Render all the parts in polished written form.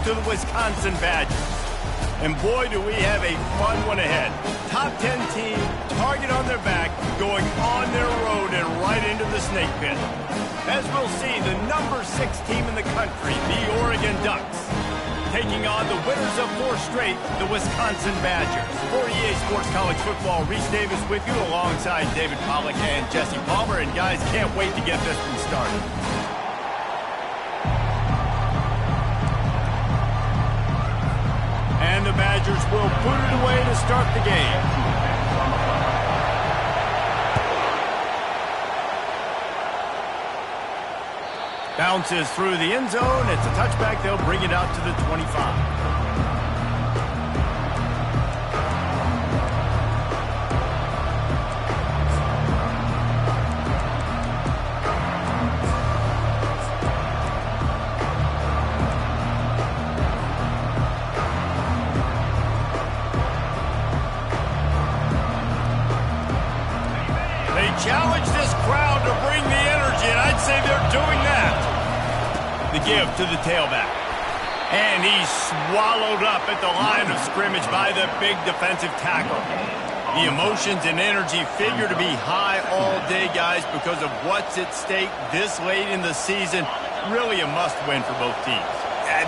To the Wisconsin Badgers. And boy, do we have a fun one ahead. Top 10 team, target on their back, going on their road and right into the snake pit. As we'll see, the number 6 team in the country, the Oregon Ducks, taking on the winners of 4 straight, the Wisconsin Badgers. For EA Sports College Football, Reese Davis with you alongside David Pollack and Jesse Palmer. And guys, can't wait to get this one started. And the Badgers will put it away to start the game. Bounces through the end zone. It's a touchback. They'll bring it out to the 25. Challenge this crowd to bring the energy, and I'd say they're doing that. The give to the tailback. And he's swallowed up at the line of scrimmage by the big defensive tackle. The emotions and energy figure to be high all day, guys, because of what's at stake this late in the season. Really a must-win for both teams.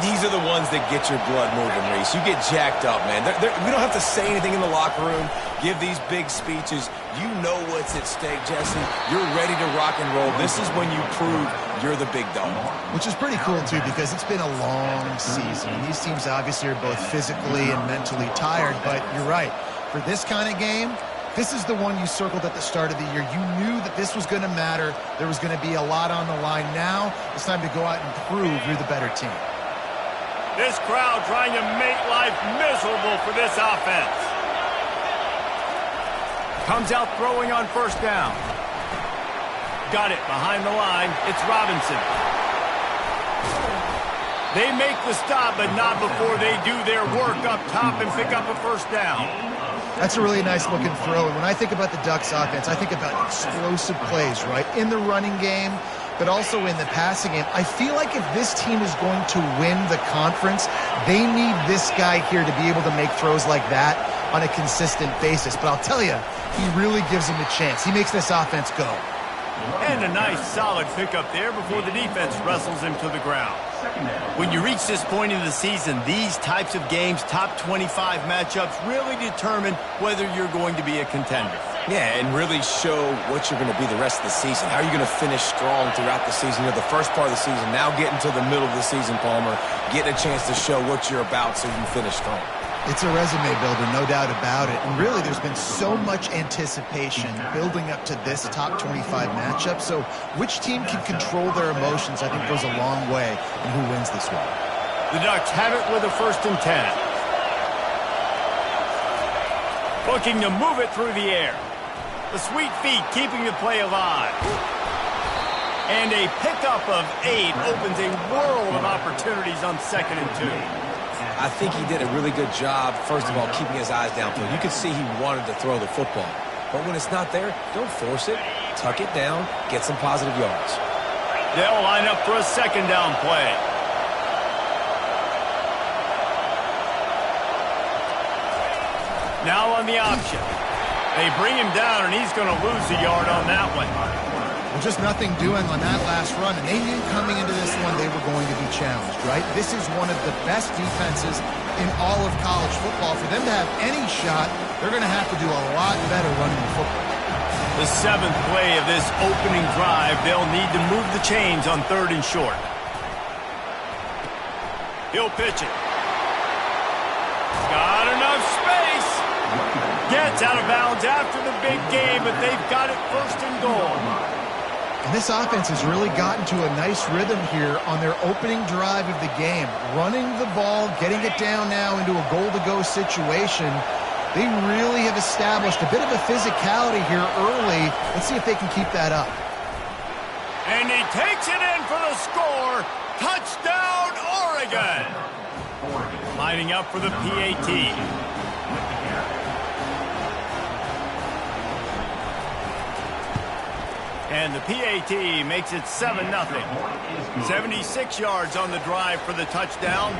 These are the ones that get your blood moving, Reese. You get jacked up, man. We don't have to say anything in the locker room, give these big speeches. You know what's at stake, Jesse. You're ready to rock and roll. This is when you prove you're the big dog. Which is pretty cool, too, because it's been a long season. These teams obviously are both physically and mentally tired, but you're right. For this kind of game, this is the one you circled at the start of the year. You knew that this was going to matter. There was going to be a lot on the line. Now it's time to go out and prove you're the better team. This crowd trying to make life miserable for this offense. Comes out throwing on first down. Got it behind the line. It's Robinson. They make the stop, but not before they do their work up top and pick up a first down. That's a really nice looking throw. And when I think about the Ducks offense, I think about explosive plays, right? In the running game, but also in the passing game. I feel like if this team is going to win the conference, they need this guy here to be able to make throws like that on a consistent basis. But I'll tell you, he really gives him a chance. He makes this offense go. And a nice solid pickup there before the defense wrestles him to the ground. When you reach this point in the season, these types of games, top 25 matchups, really determine whether you're going to be a contender. Yeah, and really show what you're going to be the rest of the season. How are you going to finish strong throughout the season? You're the first part of the season, now getting to the middle of the season, Palmer. Getting a chance to show what you're about so you can finish strong. It's a resume builder, no doubt about it. And really, there's been so much anticipation building up to this top 25 matchup. So which team can control their emotions, I think, goes a long way in who wins this one. The Ducks have it with a 1st and 10. Looking to move it through the air. The sweet feet keeping the play alive. And a pickup of 8 opens a world of opportunities on 2nd and 2. I think he did a really good job, first of all, keeping his eyes downfield. You could see he wanted to throw the football. But when it's not there, don't force it. Tuck it down, get some positive yards. They'll line up for a 2nd down play. Now on the option. They bring him down, and he's going to lose a yard on that one. Well, just nothing doing on that last run, and they knew coming into this one they were going to be challenged, right? This is one of the best defenses in all of college football. For them to have any shot, they're going to have to do a lot better running the football. The 7th play of this opening drive, they'll need to move the chains on 3rd and short. He'll pitch it. Got enough space. Gets out of bounds after the big game, but they've got it 1st and goal. And this offense has really gotten to a nice rhythm here on their opening drive of the game. Running the ball, getting it down now into a goal-to-go situation. They really have established a bit of a physicality here early. Let's see if they can keep that up. And he takes it in for the score. Touchdown, Oregon. Lining up for the PAT. And the PAT makes it 7-0. 76 yards on the drive for the touchdown.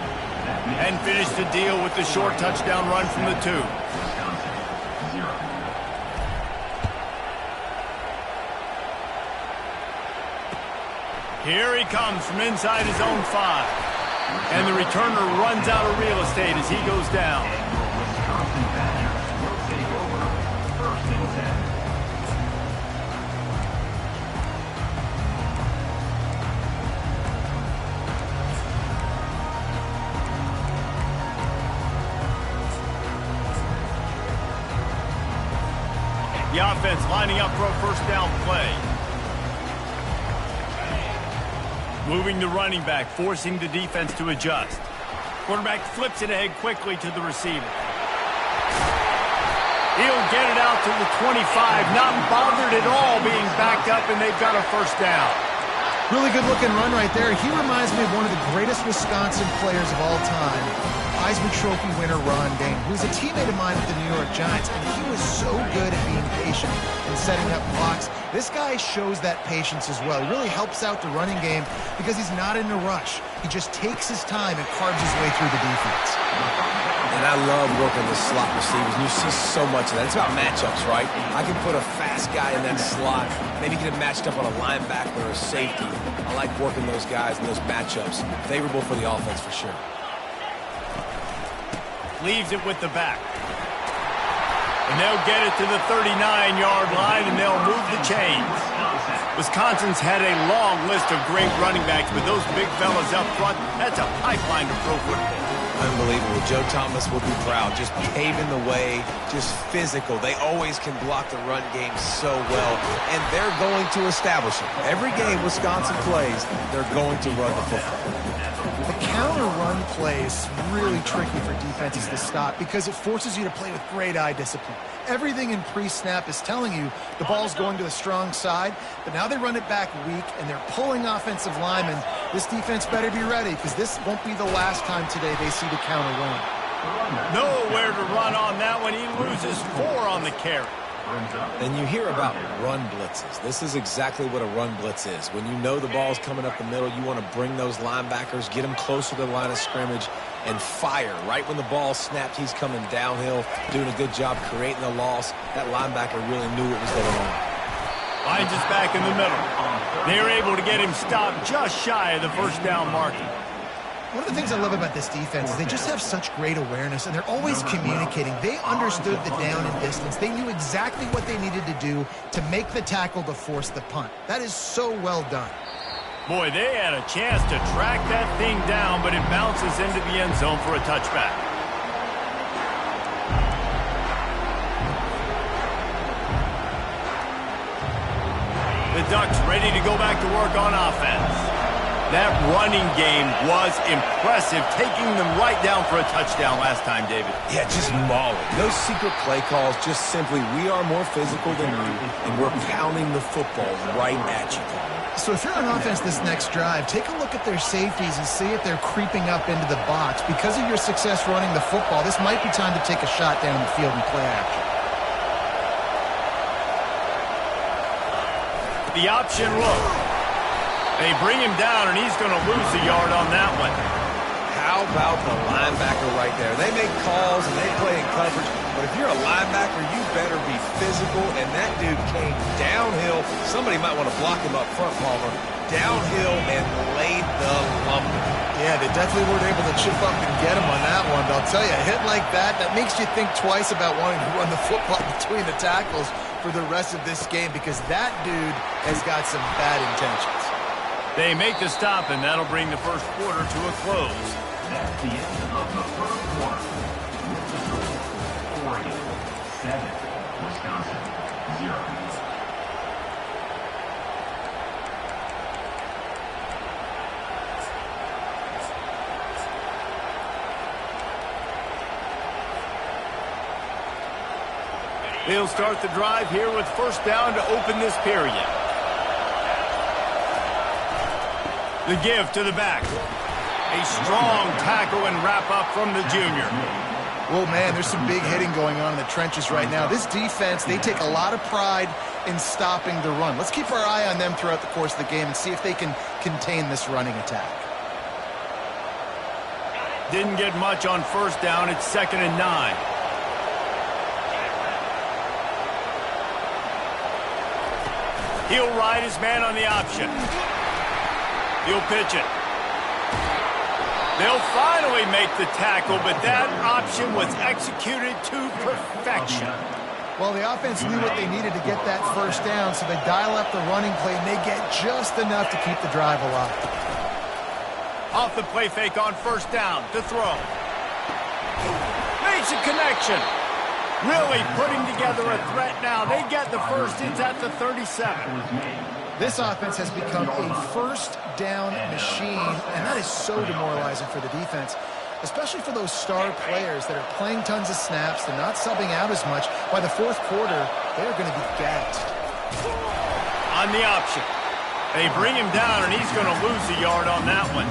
And finish the deal with the short touchdown run from the 2. Here he comes from inside his own 5. And the returner runs out of real estate as he goes down. The offense lining up for a first down play. Moving the running back, forcing the defense to adjust. Quarterback flips it ahead quickly to the receiver. He'll get it out to the 25, not bothered at all being backed up, and they've got a first down. Really good-looking run right there. He reminds me of one of the greatest Wisconsin players of all time, Heisman Trophy winner Ron Dayne, who's a teammate of mine with the New York Giants, and he was so good at being patient and setting up blocks. This guy shows that patience as well. He really helps out the running game because he's not in a rush. He just takes his time and carves his way through the defense. And I love working the slot receivers. You see so much of that. It's about matchups, right? I can put a fast guy in that slot, maybe get him matched up on a linebacker or a safety. I like working those guys in those matchups. Favorable for the offense for sure. Leaves it with the back. And they'll get it to the 39-yard line, and they'll move the chains. Wisconsin's had a long list of great running backs, but those big fellas up front, that's a pipeline to pro football. Unbelievable. Joe Thomas will be proud. Just paving the way, just physical. They always can block the run game so well, and they're going to establish it. Every game Wisconsin plays, they're going to run the football. The counter run play is really tricky for defenses to stop because it forces you to play with great eye discipline. Everything in pre-snap is telling you the ball's going to the strong side, but now they run it back weak and they're pulling offensive linemen. This defense better be ready because this won't be the last time today they see the counter run. Nowhere to run on that one. He loses 4 on the carry. And you hear about run blitzes. This is exactly what a run blitz is. When you know the ball's coming up the middle, you want to bring those linebackers, get them closer to the line of scrimmage, and fire. Right when the ball snapped, he's coming downhill, doing a good job creating the loss. That linebacker really knew what was going on. Finds us back in the middle. They're able to get him stopped just shy of the first down marker. One of the things I love about this defense is they just have such great awareness, and they're always communicating. They understood the down and distance. They knew exactly what they needed to do to make the tackle to force the punt. That is so well done. Boy, they had a chance to track that thing down, but it bounces into the end zone for a touchback. The Ducks ready to go back to work on offense. That running game was impressive, taking them right down for a touchdown last time, David. Yeah, just mauling. No secret play calls, just simply we are more physical than you, and we're pounding the football right at you. So if you're on offense this next drive, take a look at their safeties and see if they're creeping up into the box. Because of your success running the football, this might be time to take a shot down the field and play action. The option look. They bring him down, and he's going to lose a yard on that one. How about the linebacker right there? They make calls, and they play in coverage, but if you're a linebacker, you better be physical, and that dude came downhill. Somebody might want to block him up front, Palmer. Downhill and laid the lumber. Yeah, they definitely weren't able to chip up and get him on that one, but I'll tell you, a hit like that, that makes you think twice about wanting to run the football between the tackles for the rest of this game because that dude has got some bad intentions. They make the stop, and that'll bring the first quarter to a close. That's the end of the first quarter. Oregon 7, Wisconsin 0. They'll start the drive here with first down to open this period. The give to the back. A strong tackle and wrap up from the junior. Well, man, there's some big hitting going on in the trenches right now. This defense, they take a lot of pride in stopping the run. Let's keep our eye on them throughout the course of the game and see if they can contain this running attack. Didn't get much on first down. It's 2nd and 9. He'll ride his man on the option. He'll pitch it. They'll finally make the tackle, but that option was executed to perfection. Well, the offense knew what they needed to get that first down, so they dial up the running play, and they get just enough to keep the drive alive. Off the play fake on first down to throw. Makes a connection. Really putting together a threat now. They get the first. It's at the 37. This offense has become a first down machine, and that is so demoralizing for the defense, especially for those star players that are playing tons of snaps. They're not subbing out as much. By the fourth quarter, they're going to be gassed. On the option. They bring him down, and he's going to lose a yard on that one.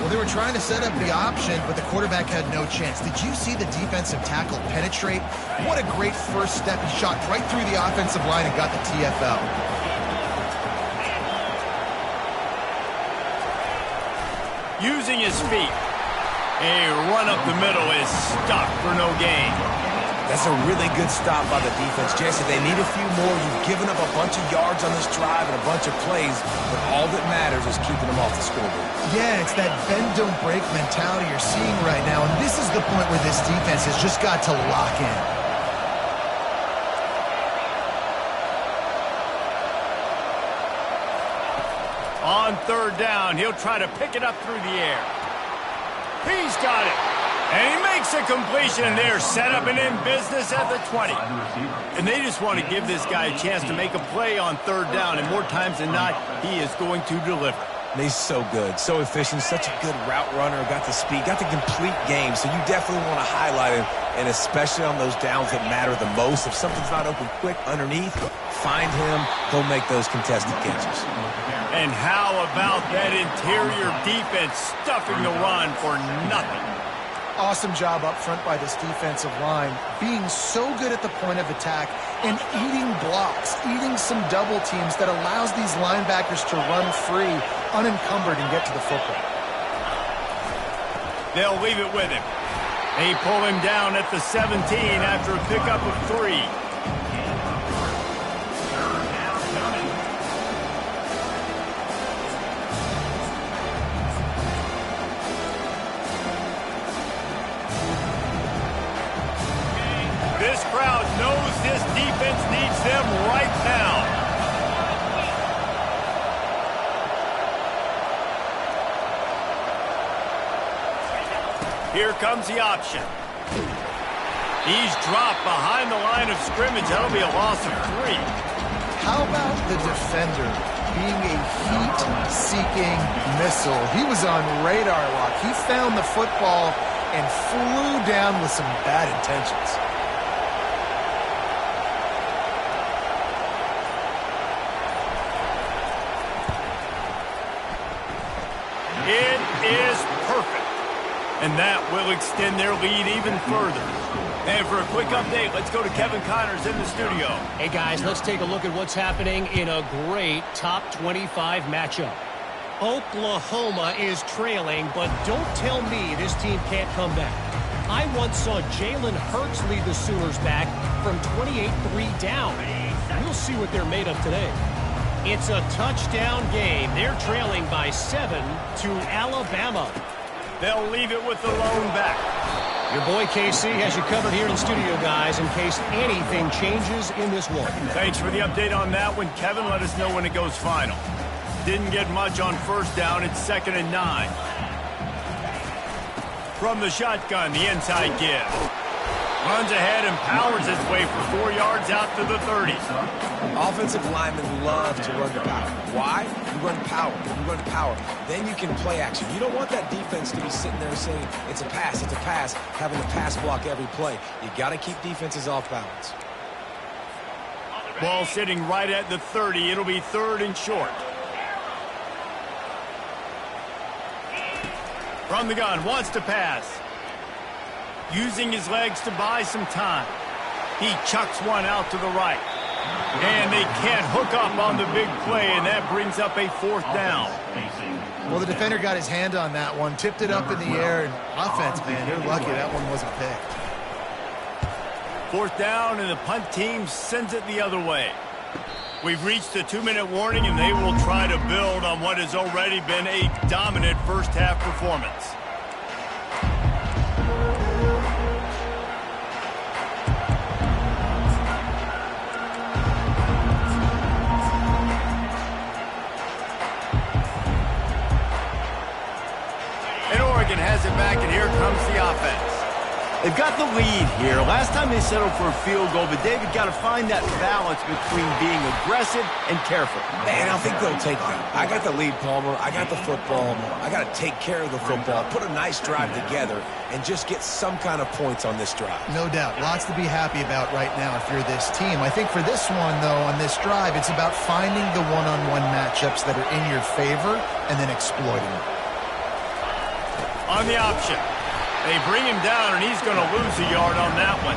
Well, they were trying to set up the option, but the quarterback had no chance. Did you see the defensive tackle penetrate? What a great first step. He shot right through the offensive line and got the TFL. Using his feet. A run up the middle is stopped for no gain. That's a really good stop by the defense. Jesse, they need a few more. You've given up a bunch of yards on this drive and a bunch of plays, but all that matters is keeping them off the scoreboard. Yeah, it's that bend, don't break mentality you're seeing right now, and this is the point where this defense has just got to lock in. On third down, he'll try to pick it up through the air. He's got it. And he makes a completion, and they're set up and in business at the 20. And they just want to give this guy a chance to make a play on third down, and more times than not, he is going to deliver. And he's so good, so efficient, such a good route runner, got the speed, got the complete game, so you definitely want to highlight him, and especially on those downs that matter the most. If something's not open quick underneath, find him, he'll make those contested catches. And how about that interior defense stuffing the run for nothing? Awesome job up front by this defensive line, being so good at the point of attack and eating blocks, eating some double teams that allows these linebackers to run free, unencumbered, and get to the football. They'll leave it with him. They pull him down at the 17 after a pickup of 3. This crowd knows this defense needs them right now. Here comes the option. He's dropped behind the line of scrimmage. That'll be a loss of 3. How about the defender being a heat-seeking missile? He was on radar lock. He found the football and flew down with some bad intentions. It is perfect. And that will extend their lead even further. And for a quick update, let's go to Kevin Connors in the studio. Hey, guys, let's take a look at what's happening in a great top 25 matchup. Oklahoma is trailing, but don't tell me this team can't come back. I once saw Jalen Hurts lead the Sooners back from 28-3 down. We'll see what they're made of today. It's a touchdown game. They're trailing by 7 to Alabama. They'll leave it with the lone back. Your boy KC has you covered here in studio, guys, in case anything changes in this one. Thanks for the update on that one, Kevin. Let us know when it goes final. Didn't get much on first down. It's 2nd and 9. From the shotgun, the inside give. Runs ahead and powers his way for 4 yards out to the 30. Offensive linemen love to run the power. Why? You run power. You run power. Then you can play action. You don't want that defense to be sitting there saying, it's a pass, having to pass block every play. You got to keep defenses off balance. Ball sitting right at the 30. It'll be 3rd and short. From the gun, wants to pass. Using his legs to buy some time. He chucks one out to the right. And they can't hook up on the big play, and that brings up a 4th down. Well, the defender got his hand on that one, tipped it up in the air, and offense, man, they're lucky that one wasn't picked. 4th down, and the punt team sends it the other way. We've reached the 2-minute warning, and they will try to build on what has already been a dominant first-half performance. Has it back, and here comes the offense. They've got the lead here. Last time they settled for a field goal, but David got to find that balance between being aggressive and careful. Man, I think they'll take that. I got the lead, Palmer. I got the football. I got to take care of the football, put a nice drive together, and just get some kind of points on this drive. No doubt. Lots to be happy about right now if you're this team. I think for this one, though, on this drive, it's about finding the one-on-one matchups that are in your favor and then exploiting them. On the option. They bring him down, and he's going to lose a yard on that one.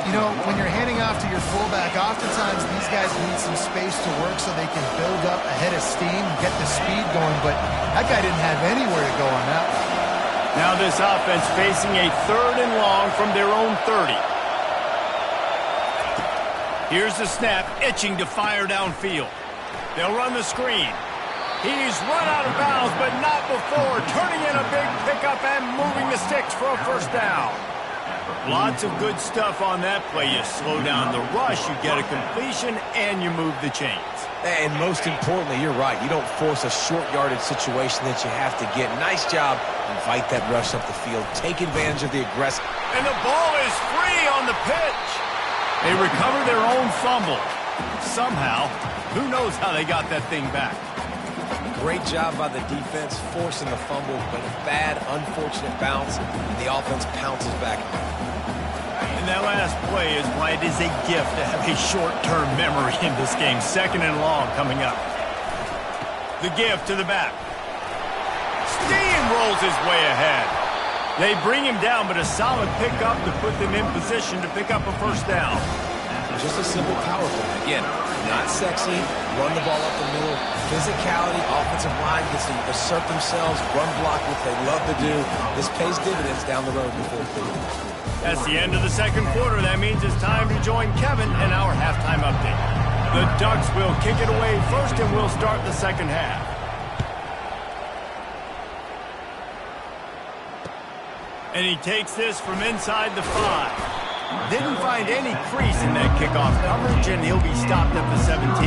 You know, when you're handing off to your fullback, oftentimes these guys need some space to work so they can build up a head of steam and get the speed going, but that guy didn't have anywhere to go on that one. Now this offense facing a 3rd and long from their own 30. Here's the snap, itching to fire downfield. They'll run the screen. He's run out of bounds, but not before turning in a big pickup and moving the sticks for a 1st down. Lots of good stuff on that play. You slow down the rush, you get a completion, and you move the chains. And most importantly, you're right. You don't force a short yardage situation that you have to get. Nice job. Invite that rush up the field. Take advantage of the aggressive. And the ball is free on the pitch. They recover their own fumble. Somehow, who knows how they got that thing back. Great job by the defense, forcing the fumble, but a bad, unfortunate bounce, and the offense pounces back. And that last play is why it is a gift to have a short-term memory in this game. 2nd and long coming up. The give to the back. Steamrolls his way ahead. They bring him down, but a solid pickup to put them in position to pick up a 1st down. Just a simple power play. Again, not sexy, run the ball up the middle, physicality, offensive line gets to assert themselves, run block, what they love to do. This pays dividends down the road before quarter. That's the end of the 2nd quarter. That means it's time to join Kevin in our halftime update. The Ducks will kick it away first, and we'll start the 2nd half. And he takes this from inside the 5. Didn't find any crease in that kickoff coverage, and he'll be stopped at the 17.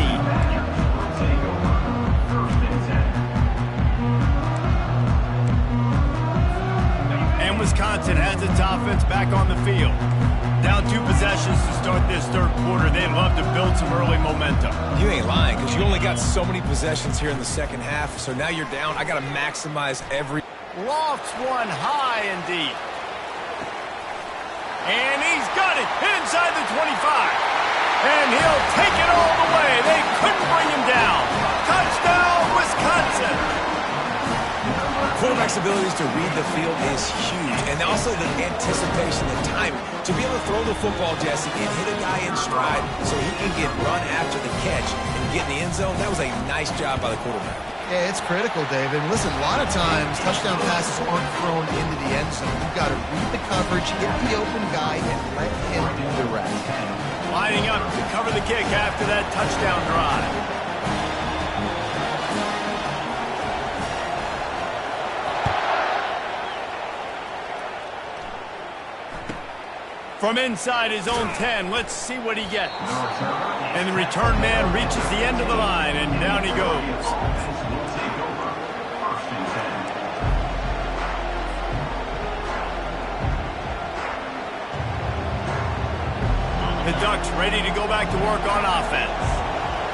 And Wisconsin has its offense back on the field. Down 2 possessions to start this 3rd quarter. They'd love to build some early momentum. You ain't lying, because you only got so many possessions here in the 2nd half, so now you're down. I got to maximize every... Lofts one high and deep. And he's got it inside the 25. And he'll take it all the way. They couldn't bring him down. Touchdown, Wisconsin. Quarterback's abilities to read the field is huge. And also the anticipation, the timing. To be able to throw the football, Jesse, and hit a guy in stride so he can get run after the catch and get in the end zone, that was a nice job by the quarterback. Yeah, it's critical, David. Listen, a lot of times touchdown passes aren't thrown into the end zone. You've got to read the coverage, hit the open guy, and let him do the rest. Lining up to cover the kick after that touchdown drive. From inside his own 10, let's see what he gets. And the return man reaches the end of the line, and down he goes. The Ducks ready to go back to work on offense.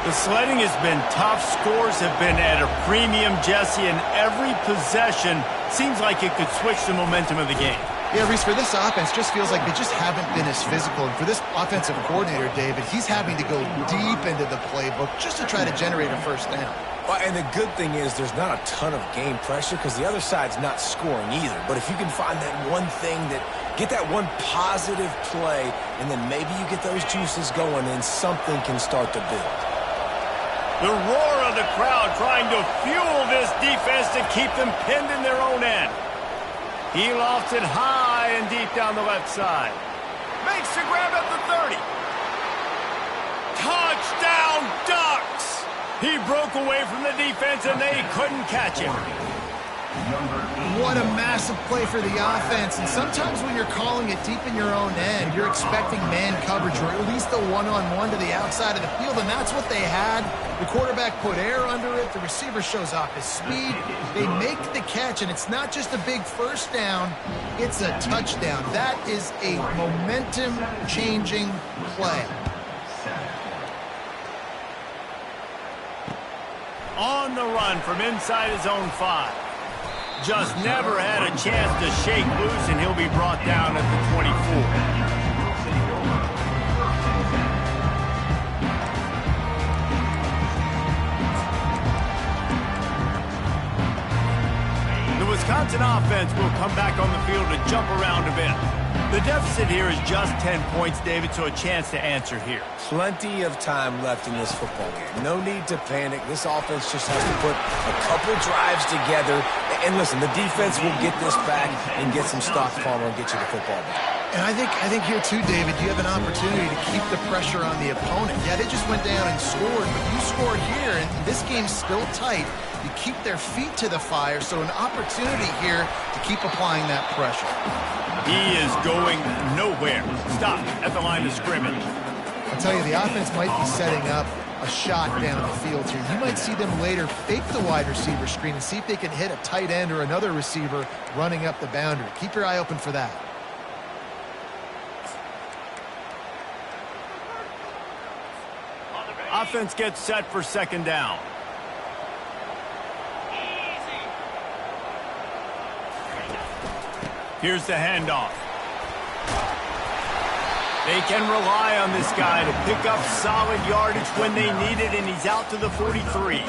The sledding has been tough. Scores have been at a premium, Jesse, and every possession seems like it could switch the momentum of the game. Yeah, Reese, for this offense, just feels like they just haven't been as physical. And for this offensive coordinator, David, he's having to go deep into the playbook just to try to generate a 1st down. Well, and the good thing is there's not a ton of game pressure because the other side's not scoring either. But if you can find that one thing that Get that one positive play, and then maybe you get those juices going and something can start to build. The roar of the crowd trying to fuel this defense to keep them pinned in their own end. He lofts it high and deep down the left side. Makes the grab at the 30. Touchdown, Ducks! He broke away from the defense and they couldn't catch him. What a massive play for the offense. And sometimes when you're calling it deep in your own end, you're expecting man coverage or at least a one-on-one to the outside of the field, and that's what they had. The quarterback put air under it. The receiver shows off his speed. They make the catch, and it's not just a big first down. It's a touchdown. That is a momentum-changing play. On the run from inside his own 5. Just never had a chance to shake loose, and he'll be brought down at the 24. The Wisconsin offense will come back on the field to jump around a bit. The deficit here is just 10 points, David, so a chance to answer here. Plenty of time left in this football game. No need to panic. This offense just has to put a couple drives together. And listen, the defense will get this back and get some stock farmer and get you the football back. And I think here too, David, you have an opportunity to keep the pressure on the opponent. Yeah, they just went down and scored, but you scored here, and this game's still tight. You keep their feet to the fire, so an opportunity here to keep applying that pressure. He is going nowhere. Stop at the line of scrimmage. I'll tell you, the offense might be setting up a shot down the field here. You might see them later fake the wide receiver screen and see if they can hit a tight end or another receiver running up the boundary. Keep your eye open for that. Offense gets set for second down. Here's the handoff. They can rely on this guy to pick up solid yardage when they need it, and he's out to the 43.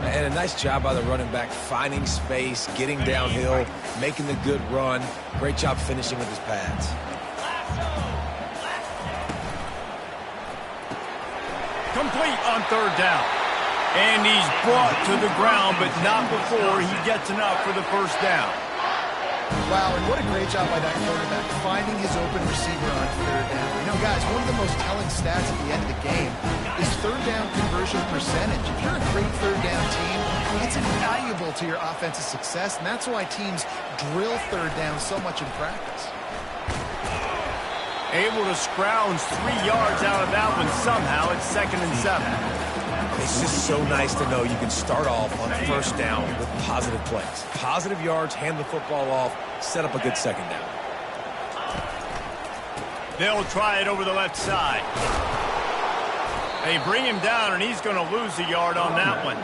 And a nice job by the running back, finding space, getting downhill, making the good run. Great job finishing with his pads. Complete on third down. And he's brought to the ground, but not before he gets enough for the first down. Wow, and what a great job by that quarterback, finding his open receiver on third down. You know, guys, one of the most telling stats at the end of the game is third down conversion percentage. If you're a great third down team, it's invaluable to your offensive success, and that's why teams drill third down so much in practice. Able to scrounge 3 yards out of that one somehow. It's 2nd and 7. It's just so nice to know you can start off on first down with positive plays. Positive yards, hand the football off, set up a good second down. They'll try it over the left side. They bring him down, and he's going to lose a yard on that one.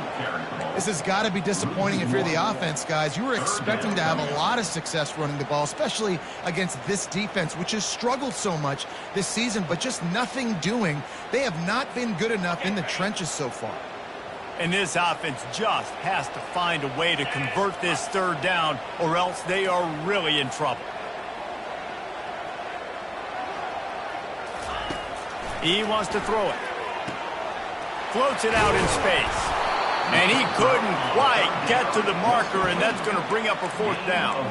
This has got to be disappointing if you're the offense, guys. You were expecting to have a lot of success running the ball, especially against this defense, which has struggled so much this season, but just nothing doing. They have not been good enough in the trenches so far. And this offense just has to find a way to convert this third down, or else they are really in trouble. He wants to throw it. Floats it out in space. And he couldn't quite get to the marker, and that's going to bring up a fourth down.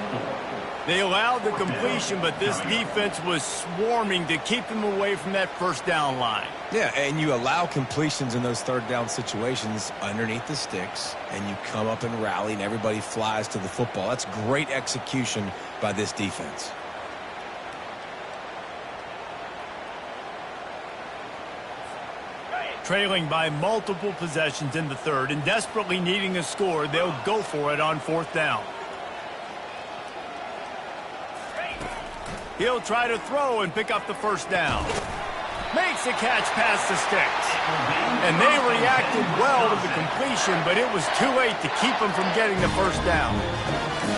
They allowed the completion, but this defense was swarming to keep them away from that first down line. Yeah, and you allow completions in those third down situations underneath the sticks, and you come up and rally, and everybody flies to the football. That's great execution by this defense. Trailing by multiple possessions in the third and desperately needing a score, they'll go for it on fourth down. He'll try to throw and pick up the first down. Makes a catch past the sticks. And they reacted well to the completion, but it was too late to keep them from getting the first down.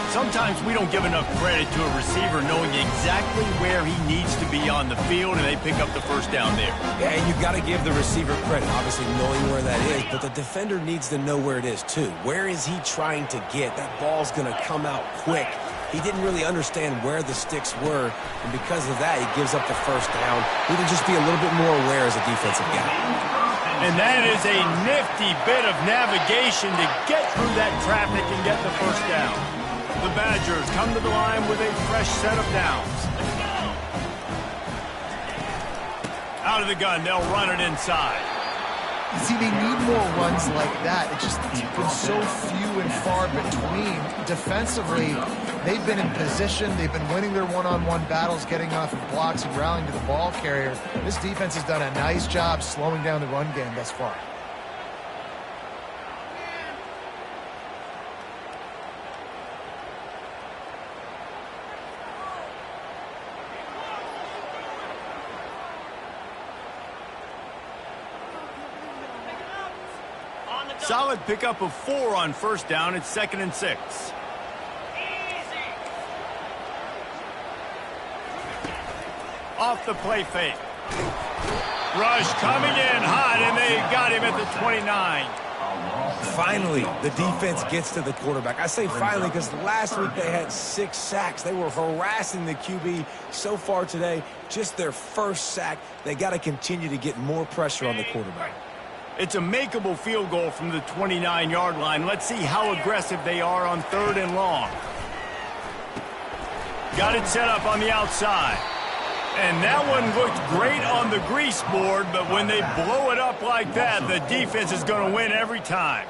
Sometimes we don't give enough credit to a receiver knowing exactly where he needs to be on the field, and they pick up the first down there. Yeah, and you've got to give the receiver credit, obviously knowing where that is, but the defender needs to know where it is too. Where is he trying to get? That ball's going to come out quick, He didn't really understand where the sticks were, and because of that, he gives up the first down. He would just be a little bit more aware as a defensive guy. And that is a nifty bit of navigation to get through that traffic and get the first down. The Badgers come to the line with a fresh set of downs. Out of the gun, they'll run it inside. See, they need more runs like that. It's been so few and far between. Defensively, they've been in position. They've been winning their one-on-one battles, getting off of blocks and rallying to the ball carrier. This defense has done a nice job slowing down the run game thus far. Solid pickup of 4 on first down. It's 2nd and 6. Off the play fake. Rush coming in hot, and they got him at the 29. Finally, the defense gets to the quarterback. I say finally because last week they had 6 sacks. They were harassing the QB so far today. Just their first sack. They got to continue to get more pressure on the quarterback. It's a makeable field goal from the 29-yard line. Let's see how aggressive they are on 3rd and long. Got it set up on the outside. And that one looked great on the grease board, but when they blow it up like that, the defense is going to win every time.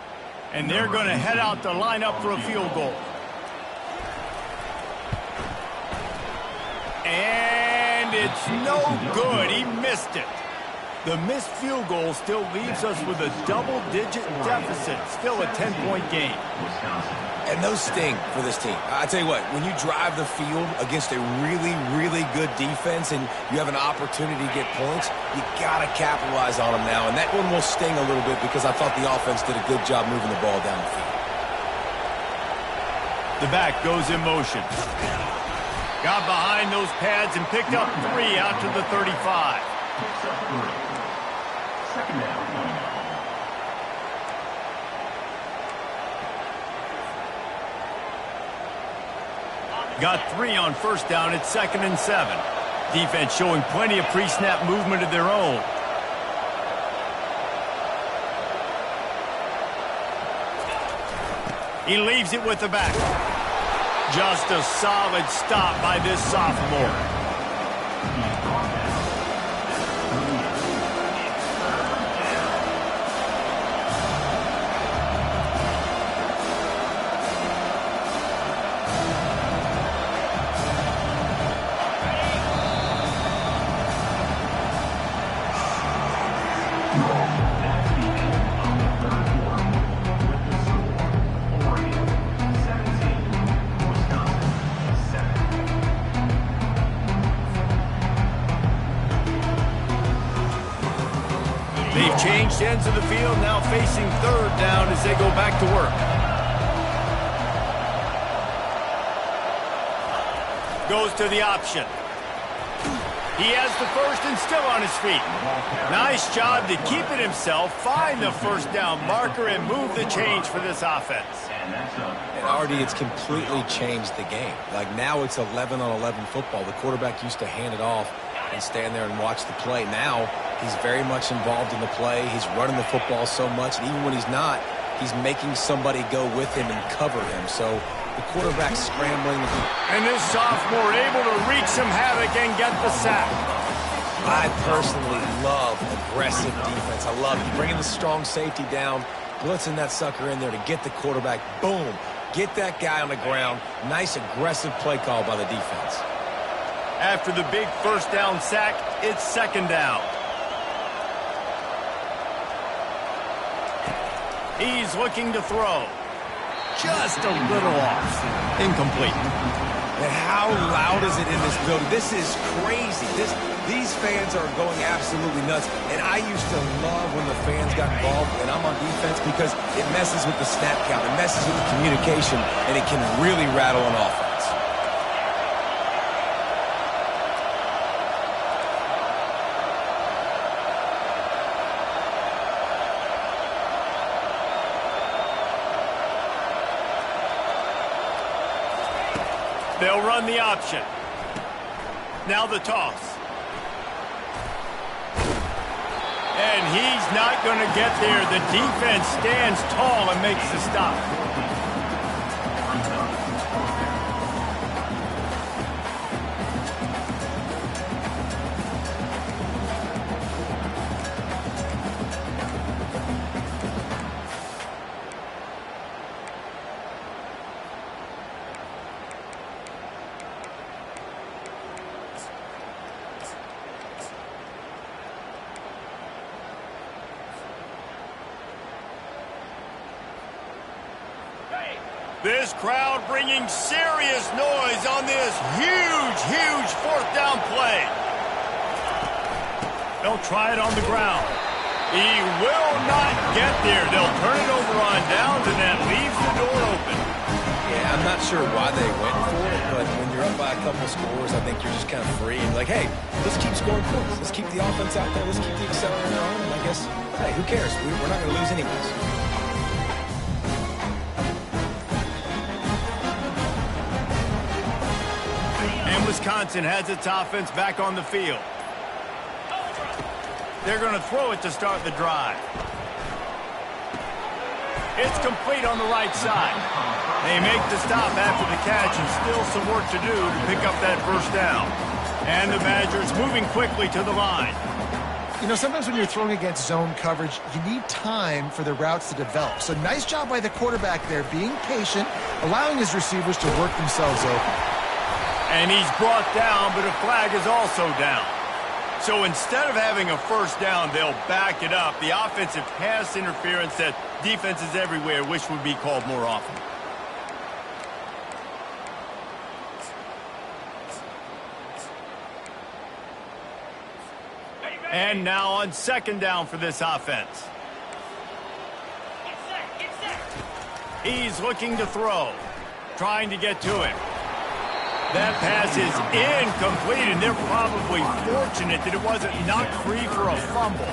And they're going to head out to line up for a field goal. And it's no good. He missed it. The missed field goal still leaves us with a double-digit deficit. Still a 10-point game. And those sting for this team. I tell you what, when you drive the field against a really, really good defense and you have an opportunity to get points, you got to capitalize on them now. And that one will sting a little bit because I thought the offense did a good job moving the ball down the field. The back goes in motion. Got behind those pads and picked up 3 out to the 35. Second down. Got 3 on first down. It's 2nd and 7. Defense showing plenty of pre-snap movement of their own. He leaves it with the back. Just a solid stop by this sophomore. They've changed ends of the field, now facing 3rd down as they go back to work. Goes to the option. He has the first and still on his feet. Nice job to keep it himself, find the first down marker, and move the change for this offense. And already it's completely changed the game. Like now it's 11-on-11 football. The quarterback used to hand it off and stand there and watch the play. Now he's very much involved in the play. He's running the football so much, and even when he's not, he's making somebody go with him and cover him. So the quarterback's scrambling. And this sophomore able to wreak some havoc and get the sack. I personally love aggressive defense. I love it. Bringing the strong safety down, blitzing that sucker in there to get the quarterback. Boom. Get that guy on the ground. Nice aggressive play call by the defense. After the big first down sack, it's 2nd down. He's looking to throw. Just a little off. Incomplete. And how loud is it in this building? This is crazy. These fans are going absolutely nuts. And I used to love when the fans got involved and I'm on defense because it messes with the snap count. It messes with the communication, and it can really rattle an offense. They'll run the option. Now the toss. And he's not going to get there. The defense stands tall and makes the stop. This crowd bringing serious noise on this huge fourth down play. They'll try it on the ground. He will not get there. They'll turn it over on downs, and that leaves the door open. Yeah, I'm not sure why they went for it, but when you're up by a couple scores, I think you're just kind of free. And like, hey, let's keep scoring points. Let's keep the offense out there. Let's keep the accelerator on. And I guess, hey, who cares? We're not going to lose anyways. And Wisconsin has its offense back on the field. They're going to throw it to start the drive. It's complete on the right side. They make the stop after the catch, and still some work to do to pick up that first down. And the Badgers moving quickly to the line. You know, sometimes when you're throwing against zone coverage, you need time for the routes to develop. So nice job by the quarterback there, being patient, allowing his receivers to work themselves open. And he's brought down, but a flag is also down. So instead of having a first down, they'll back it up. The offensive pass interference that defenses everywhere wish would be called more often. And now on second down for this offense. He's looking to throw, trying to get to it. That pass is incomplete, and they're probably fortunate that it wasn't knocked free for a fumble.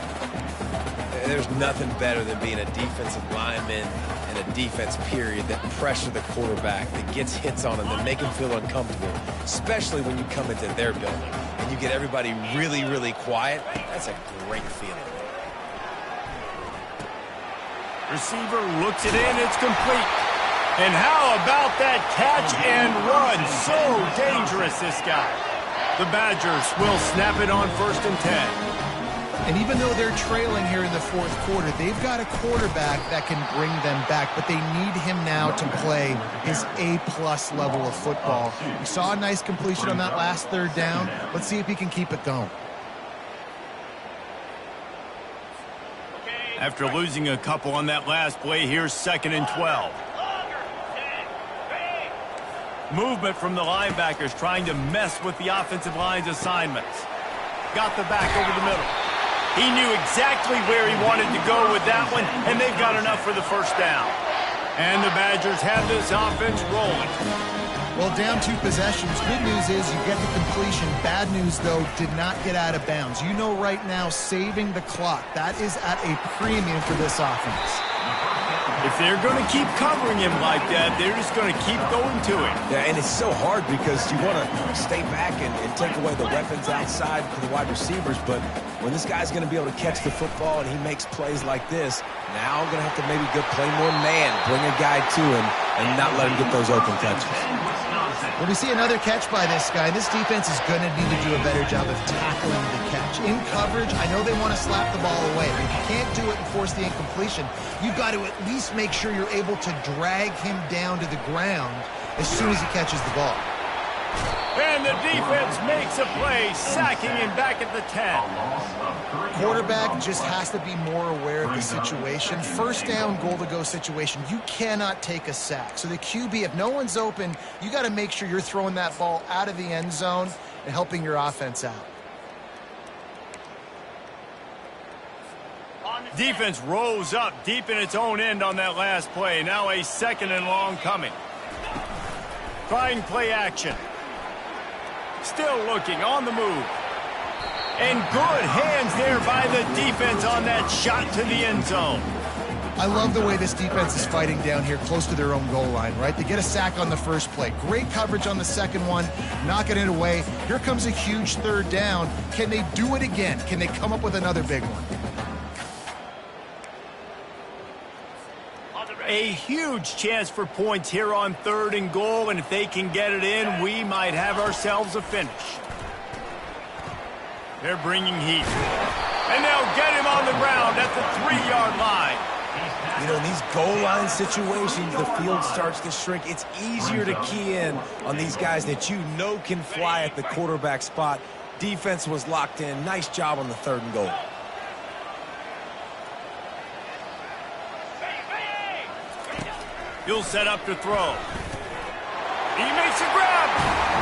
There's nothing better than being a defensive lineman and a defense period that pressure the quarterback, that gets hits on him, that make him feel uncomfortable, especially when you come into their building and you get everybody really, really quiet. That's a great feeling. Receiver looks it in, it's complete. And how about that catch and run? So dangerous, this guy. The Badgers will snap it on 1st and 10. And even though they're trailing here in the fourth quarter, they've got a quarterback that can bring them back, but they need him now to play his A-plus level of football. We saw a nice completion on that last third down. Let's see if he can keep it going. After losing a couple on that last play, here's 2nd and 12. Movement from the linebackers trying to mess with the offensive line's assignments. Got the back over the middle. He knew exactly where he wanted to go with that one, and they've got enough for the first down. And the Badgers have this offense rolling. Well, down 2 possessions. Good news is you get the completion. Bad news, though, did not get out of bounds. You know right now, saving the clock, that is at a premium for this offense. If they're going to keep covering him like that, they're just going to keep going to it. Yeah, and it's so hard because you want to stay back and take away the weapons outside for the wide receivers, but when this guy's going to be able to catch the football and he makes plays like this, now I'm going to have to maybe go play more man, bring a guy to him, and not let him get those open touches. When we see another catch by this guy, this defense is going to need to do a better job of tackling the catch. In coverage, I know they want to slap the ball away, but if you can't do it and force the incompletion, you've got to at least make sure you're able to drag him down to the ground as soon as he catches the ball. And the defense makes a play, sacking him back at the 10. Quarterback just has to be more aware of the situation. First down, goal-to-go situation. You cannot take a sack. So the QB, if no one's open, you got to make sure you're throwing that ball out of the end zone and helping your offense out. Defense rose up deep in its own end on that last play. Now a 2nd and long coming. Trying play action. Still looking on the move. And good hands there by the defense on that shot to the end zone. I love the way this defense is fighting down here close to their own goal line, right? They get a sack on the first play. Great coverage on the second one, knocking it away. Here comes a huge third down. Can they do it again? Can they come up with another big one? A huge chance for points here on 3rd and goal, and if they can get it in, we might have ourselves a finish. They're bringing heat. And they'll get him on the ground at the 3-yard line. You know, in these goal line situations, the field starts to shrink. It's easier to key in on these guys that you know can fly at the quarterback spot. Defense was locked in. Nice job on the 3rd and goal. He'll set up to throw. He makes a grab,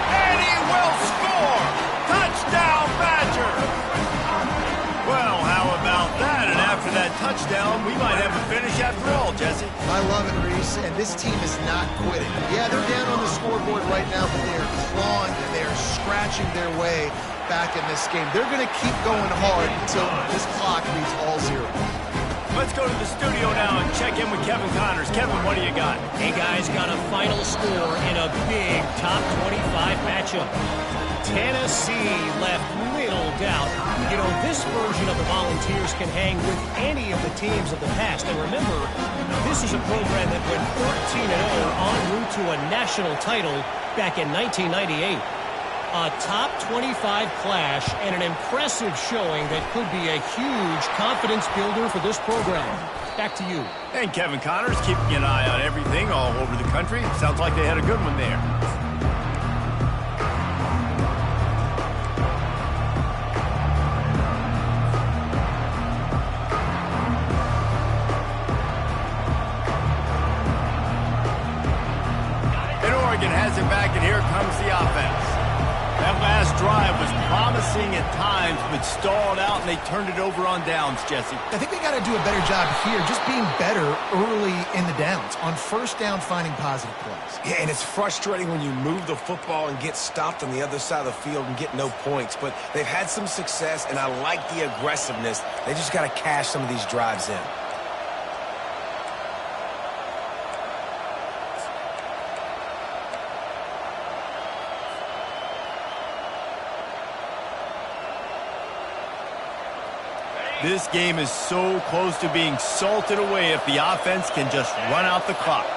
and he will score! Touchdown, Badger! Well, how about that? And after that touchdown, we might have a finish after all, Jesse. I love it, Reese, and this team is not quitting. Yeah, they're down on the scoreboard right now, but they are clawing and they are scratching their way back in this game. They're going to keep going hard until this clock reads all zero. Let's go to the studio now and check in with Kevin Connors. Kevin, what do you got? Hey, guys, got a final score in a big top 25 matchup. Tennessee left little doubt. You know, this version of the Volunteers can hang with any of the teams of the past. And remember, this is a program that went 13-0 en route to a national title back in 1998. A top 25 clash and an impressive showing that could be a huge confidence builder for this program. Back to you. And Kevin Connors keeping an eye on everything all over the country. Sounds like they had a good one there. And Oregon has it back, and here comes the offense. That last drive was promising at times, but stalled out, and they turned it over on downs, Jesse. I think they got to do a better job here, just being better early in the downs. On first down, finding positive plays. Yeah, and it's frustrating when you move the football and get stopped on the other side of the field and get no points. But they've had some success, and I like the aggressiveness. They just got to cash some of these drives in. This game is so close to being salted away if the offense can just run out the clock.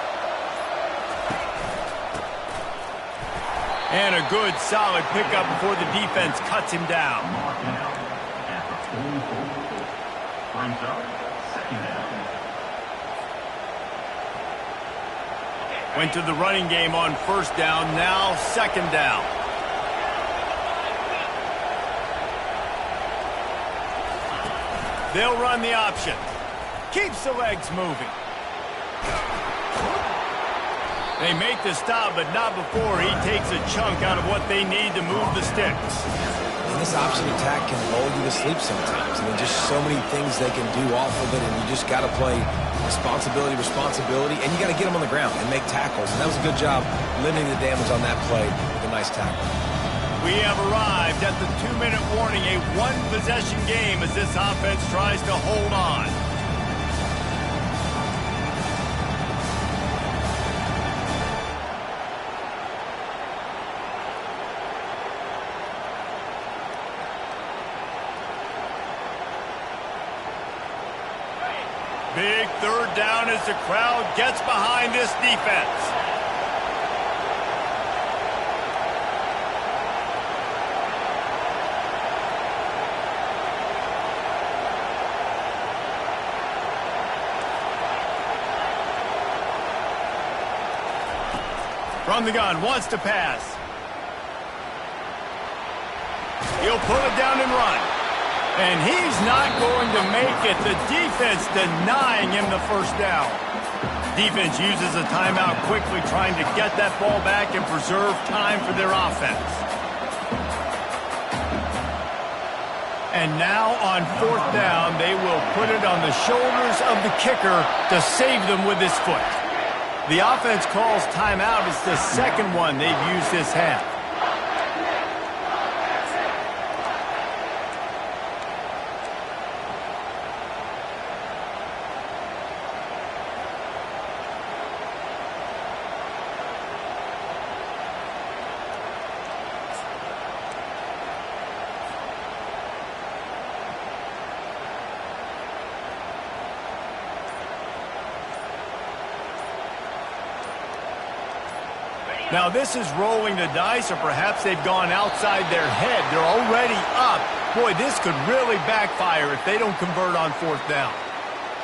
And a good, solid pickup before the defense cuts him down. Went to the running game on first down, now second down. They'll run the option. Keeps the legs moving. They make the stop, but not before he takes a chunk out of what they need to move the sticks. And this option attack can lull you to sleep sometimes. I mean, just so many things they can do off of it, and you just got to play responsibility, and you got to get them on the ground and make tackles. And that was a good job limiting the damage on that play with a nice tackle. We have arrived at the 2-minute warning, a one-possession game as this offense tries to hold on. Big third down as the crowd gets behind this defense. From the gun, wants to pass. He'll pull it down and run. And he's not going to make it. The defense denying him the first down. Defense uses a timeout quickly, trying to get that ball back and preserve time for their offense. And now on fourth down, they will put it on the shoulders of the kicker to save them with his foot. The offense calls timeout. It's the second one they've used this half. Now this is rolling the dice, or perhaps they've gone outside their head. They're already up. Boy, this could really backfire if they don't convert on fourth down.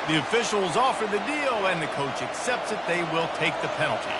The officials offer the deal, and the coach accepts it. They will take the penalty.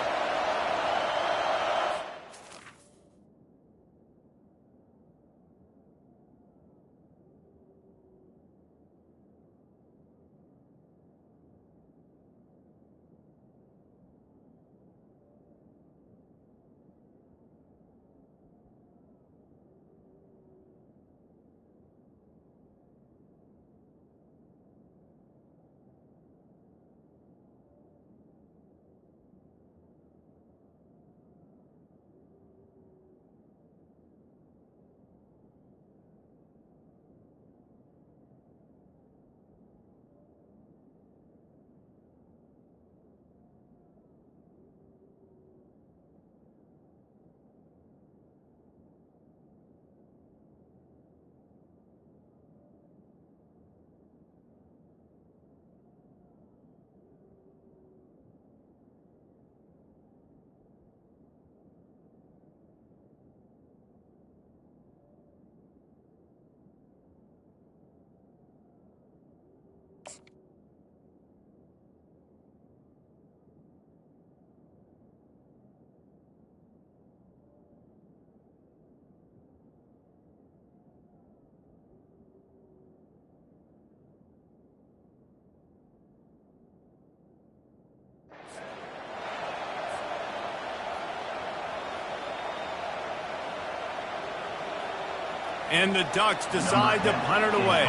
And the Ducks decide to punt it away.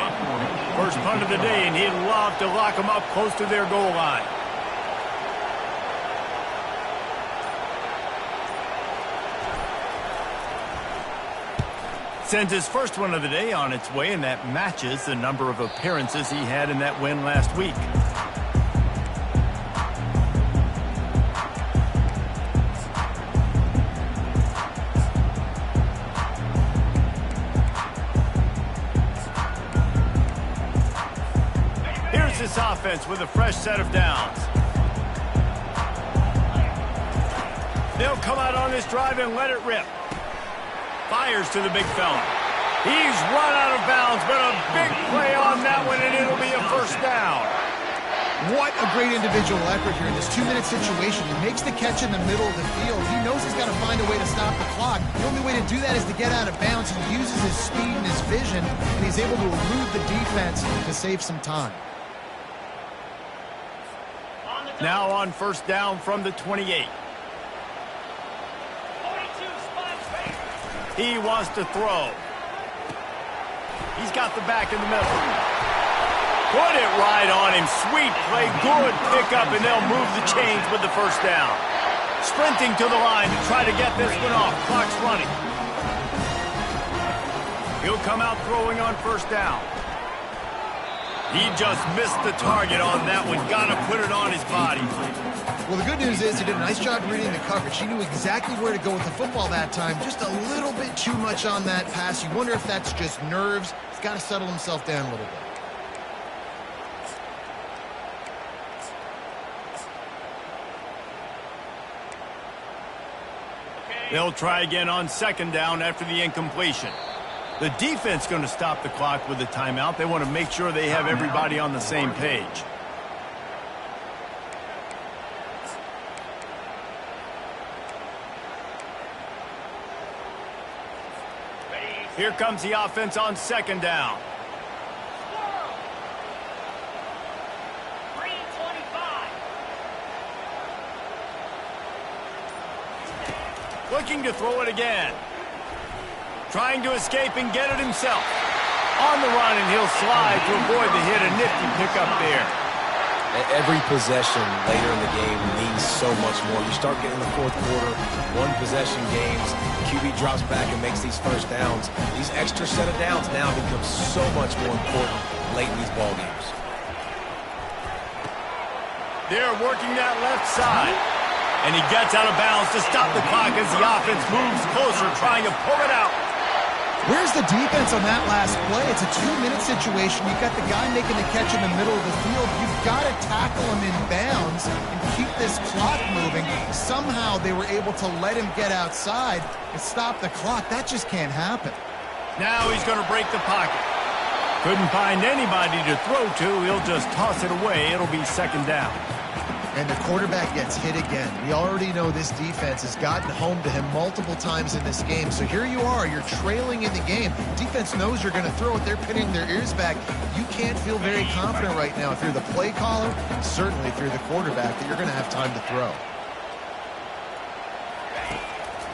First punt of the day, and he'd love to lock them up close to their goal line. Sends his first one of the day on its way, and that matches the number of appearances he had in that win last week. This offense with a fresh set of downs. They'll come out on this drive and let it rip. Fires to the big fella. He's run out of bounds, but a big play on that one, and it'll be a first down. What a great individual effort here in this 2-minute situation. He makes the catch in the middle of the field. He knows he's got to find a way to stop the clock. The only way to do that is to get out of bounds. He uses his speed and his vision, and he's able to elude the defense to save some time. Now on first down from the 28. He wants to throw. He's got the back in the middle. Put it right on him. Sweet play. Good pickup, and they'll move the chains with the first down. Sprinting to the line to try to get this one off. Clock's running. He'll come out throwing on first down. He just missed the target on that one. Got to put it on his body. Well, the good news is he did a nice job reading the coverage. He knew exactly where to go with the football that time. Just a little bit too much on that pass. You wonder if that's just nerves. He's got to settle himself down a little bit. They'll try again on second down after the incompletion. The defense going to stop the clock with a timeout. They want to make sure they have everybody on the same page. Here comes the offense on second down. Looking to throw it again. Trying to escape and get it himself. On the run, and he'll slide to avoid the hit. A nifty pickup there. Every possession later in the game means so much more. You start getting the fourth quarter, one-possession games, QB drops back and makes these first downs. These extra set of downs now become so much more important late in these ball games. They're working that left side. And he gets out of bounds to stop the clock as the offense moves closer, trying to pull it out. Where's the defense on that last play? It's a 2-minute situation. You've got the guy making the catch in the middle of the field. You've got to tackle him in bounds and keep this clock moving. Somehow they were able to let him get outside and stop the clock. That just can't happen. Now he's going to break the pocket. Couldn't find anybody to throw to. He'll just toss it away. It'll be second down. And the quarterback gets hit again. We already know this defense has gotten home to him multiple times in this game. So here you are. You're trailing in the game. Defense knows you're going to throw it. They're pinning their ears back. You can't feel very confident right now if you're the play caller, certainly if you're the quarterback, that you're going to have time to throw.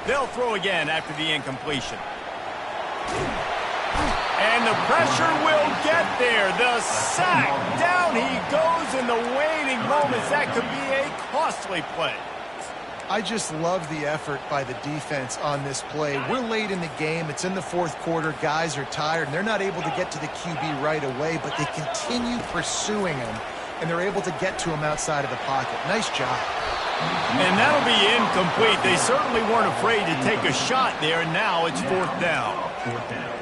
They'll throw again after the incompletion. And the pressure will get there. The sack. Down he goes in the waning moments. That could be a costly play. I just love the effort by the defense on this play. We're late in the game. It's in the fourth quarter. Guys are tired, and they're not able to get to the QB right away, but they continue pursuing him, and they're able to get to him outside of the pocket. Nice job. And that'll be incomplete. They certainly weren't afraid to take a shot there, and now it's fourth down.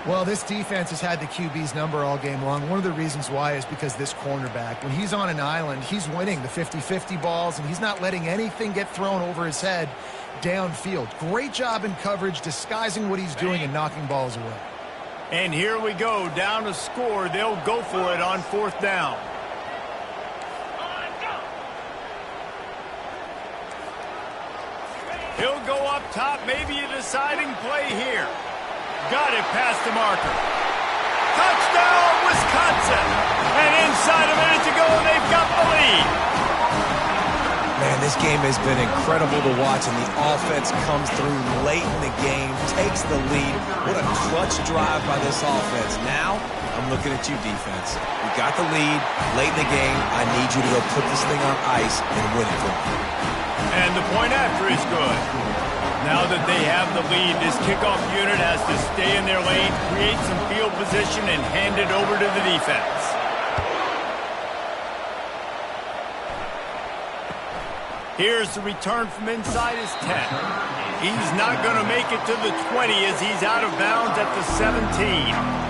Well, this defense has had the QB's number all game long. One of the reasons why is because this cornerback, when he's on an island, he's winning the 50-50 balls, and he's not letting anything get thrown over his head downfield. Great job in coverage, disguising what he's doing and knocking balls away. And here we go, down to score. They'll go for it on fourth down. He'll go up top, maybe a deciding play here. Got it past the marker. Touchdown, Wisconsin! And inside a minute to go, they've got the lead. Man, this game has been incredible to watch, and the offense comes through late in the game, takes the lead. What a clutch drive by this offense. Now, I'm looking at you, defense. We got the lead late in the game. I need you to go put this thing on ice and win it for me. And the point after is good. Now that they have the lead, this kickoff unit has to stay in their lane, create some field position, and hand it over to the defense. Here's the return from inside his 10. He's not going to make it to the 20 as he's out of bounds at the 17.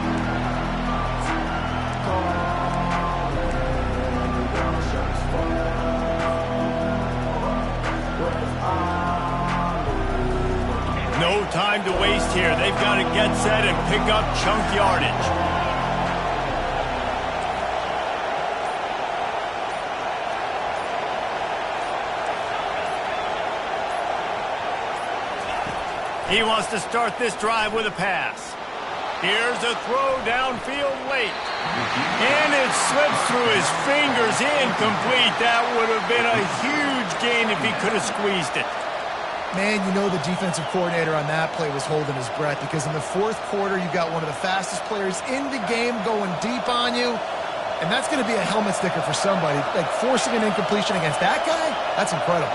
No time to waste here. They've got to get set and pick up chunk yardage. He wants to start this drive with a pass. Here's a throw downfield late. And it slips through his fingers, incomplete. That would have been a huge gain if he could have squeezed it. Man, you know the defensive coordinator on that play was holding his breath, because in the fourth quarter, you got one of the fastest players in the game going deep on you, and that's going to be a helmet sticker for somebody. Like, forcing an incompletion against that guy, that's incredible.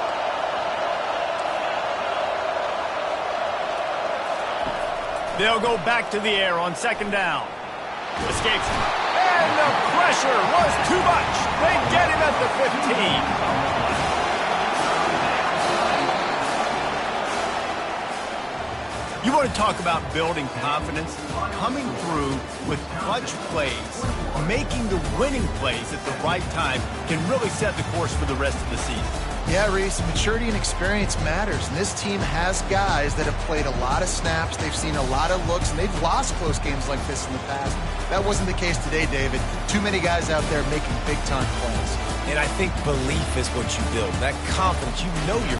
They'll go back to the air on second down. Escapes. And the pressure was too much. They get him at the 15. You want to talk about building confidence? Coming through with clutch plays, making the winning plays at the right time can really set the course for the rest of the season. Yeah, Reese, maturity and experience matters, and this team has guys that have played a lot of snaps, they've seen a lot of looks, and they've lost close games like this in the past. That wasn't the case today, David. Too many guys out there making big-time plays. And I think belief is what you build. That confidence, you know you're